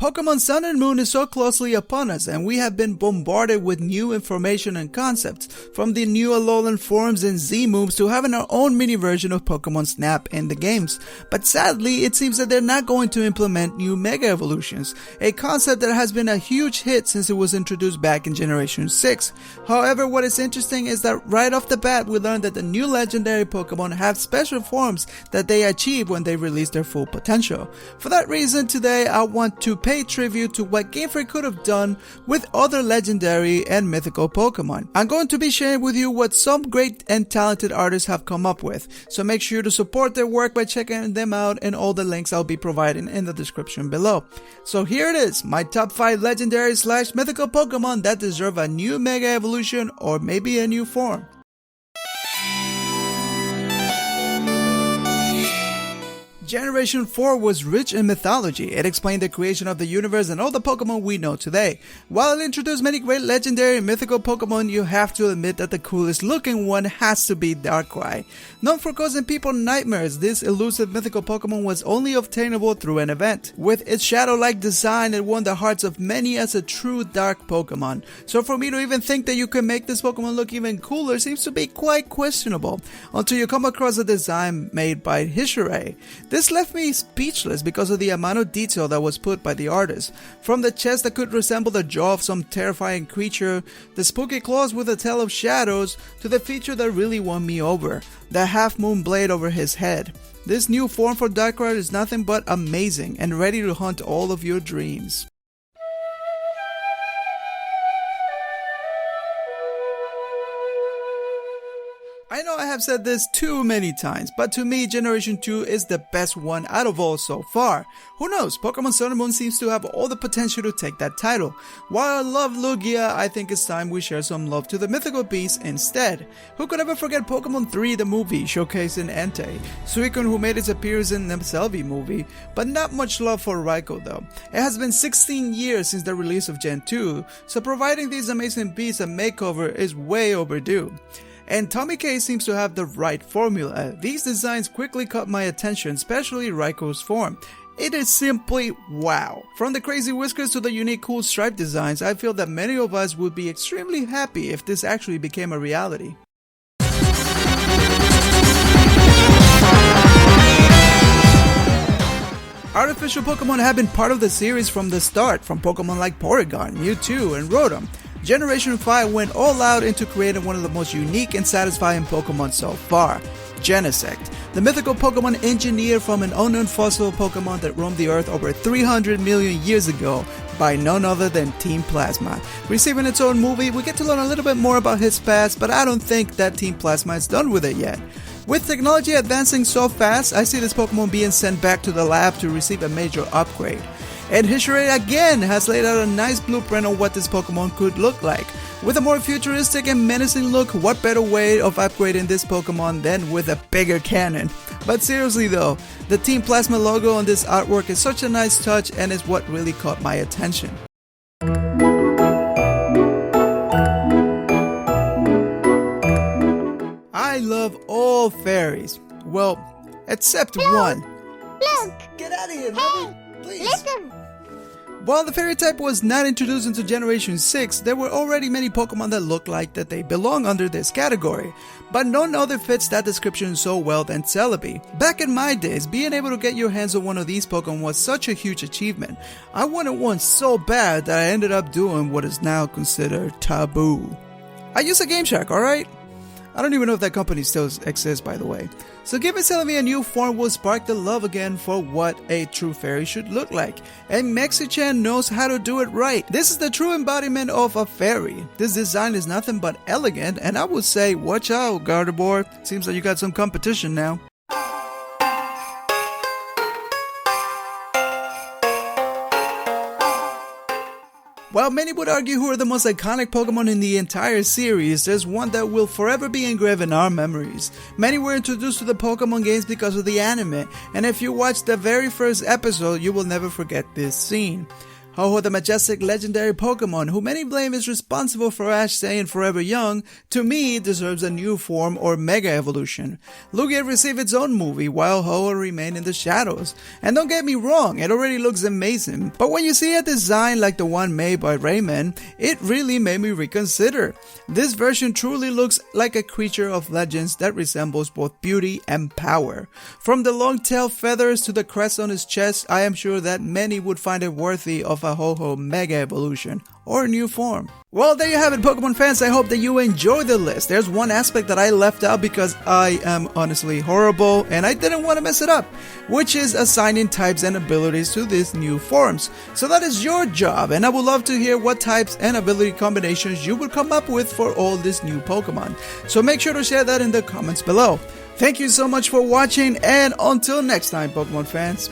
Pokemon Sun and Moon is so closely upon us, and we have been bombarded with new information and concepts, from the new Alolan forms and Z-moves to having our own mini version of Pokemon Snap in the games. But sadly, it seems that they're not going to implement new Mega Evolutions, a concept that has been a huge hit since it was introduced back in Generation 6. However, what is interesting is that right off the bat, we learned that the new legendary Pokemon have special forms that they achieve when they release their full potential. For that reason, today I want to pay tribute to what Game Freak could have done with other legendary and mythical Pokemon. I'm going to be sharing with you what some great and talented artists have come up with, so make sure to support their work by checking them out, and all the links I'll be providing in the description below. So here it is, my top 5 legendary / mythical Pokemon that deserve a new Mega Evolution or maybe a new form. Generation 4 was rich in mythology. It explained the creation of the universe and all the Pokemon we know today. While it introduced many great legendary and mythical Pokemon, you have to admit that the coolest looking one has to be Darkrai. Known for causing people nightmares, this elusive mythical Pokemon was only obtainable through an event. With its shadow-like design, it won the hearts of many as a true dark Pokemon. So for me to even think that you can make this Pokemon look even cooler seems to be quite questionable, until you come across a design made by Hishirai. This left me speechless because of the amount of detail that was put by the artist. From the chest that could resemble the jaw of some terrifying creature, the spooky claws with a tail of shadows, to the feature that really won me over, the half-moon blade over his head. This new form for Darkrai is nothing but amazing and ready to hunt all of your dreams. I know I have said this too many times, but to me Generation 2 is the best one out of all so far. Who knows, Pokemon Sun and Moon seems to have all the potential to take that title. While I love Lugia, I think it's time we share some love to the mythical beasts instead. Who could ever forget Pokemon 3 the movie, showcasing Entei, Suicune who made its appearance in the Selvi movie, but not much love for Raikou though. It has been 16 years since the release of Gen 2, so providing these amazing beasts a makeover is way overdue. And Tommy K seems to have the right formula. These designs quickly caught my attention, especially Raikou's form. It is simply wow. From the crazy whiskers to the unique cool stripe designs, I feel that many of us would be extremely happy if this actually became a reality. Artificial Pokemon have been part of the series from the start, from Pokemon like Porygon, Mewtwo, and Rotom. Generation 5 went all out into creating one of the most unique and satisfying Pokemon so far, Genesect, the mythical Pokemon engineered from an unknown fossil Pokemon that roamed the Earth over 300 million years ago by none other than Team Plasma. Receiving its own movie, we get to learn a little bit more about his past, but I don't think that Team Plasma is done with it yet. With technology advancing so fast, I see this Pokemon being sent back to the lab to receive a major upgrade. And Hishirai again has laid out a nice blueprint on what this Pokemon could look like. With a more futuristic and menacing look, what better way of upgrading this Pokemon than with a bigger cannon? But seriously though, the Team Plasma logo on this artwork is such a nice touch and is what really caught my attention. I love all fairies. Well, except one. Look! Get out of here, Hey! please. Listen! While the fairy type was not introduced into Generation 6, there were already many Pokemon that looked like that they belong under this category, but none other fits that description so well than Celebi. Back in my days, being able to get your hands on one of these Pokemon was such a huge achievement. I wanted one so bad that I ended up doing what is now considered taboo. I use a Game Shark, alright? I don't even know if that company still exists, by the way. So giving Celebi a new form will spark the love again for what a true fairy should look like. And Mexichan knows how to do it right. This is the true embodiment of a fairy. This design is nothing but elegant, and I would say, watch out, Gardevoir. Seems like you got some competition now. While many would argue who are the most iconic Pokemon in the entire series, there's one that will forever be engraved in our memories. Many were introduced to the Pokemon games because of the anime, and if you watch the very first episode, you will never forget this scene. Ho-Oh the majestic legendary Pokemon, who many blame is responsible for Ash staying forever young, to me deserves a new form or mega evolution. Lugia received its own movie while Ho-Oh remained in the shadows. And don't get me wrong, it already looks amazing, but when you see a design like the one made by Rayman, it really made me reconsider. This version truly looks like a creature of legends that resembles both beauty and power. From the long tail feathers to the crest on his chest, I am sure that many would find it worthy of a Ho-Oh mega evolution or new form. Well, there you have it, Pokemon fans. I hope that you enjoyed the list. There's one aspect that I left out because I am honestly horrible and I didn't want to mess it up, which is assigning types and abilities to these new forms. So that is your job, and I would love to hear what types and ability combinations you would come up with for all these new Pokemon. So make sure to share that in the comments below. Thank you so much for watching, and until next time, Pokemon fans.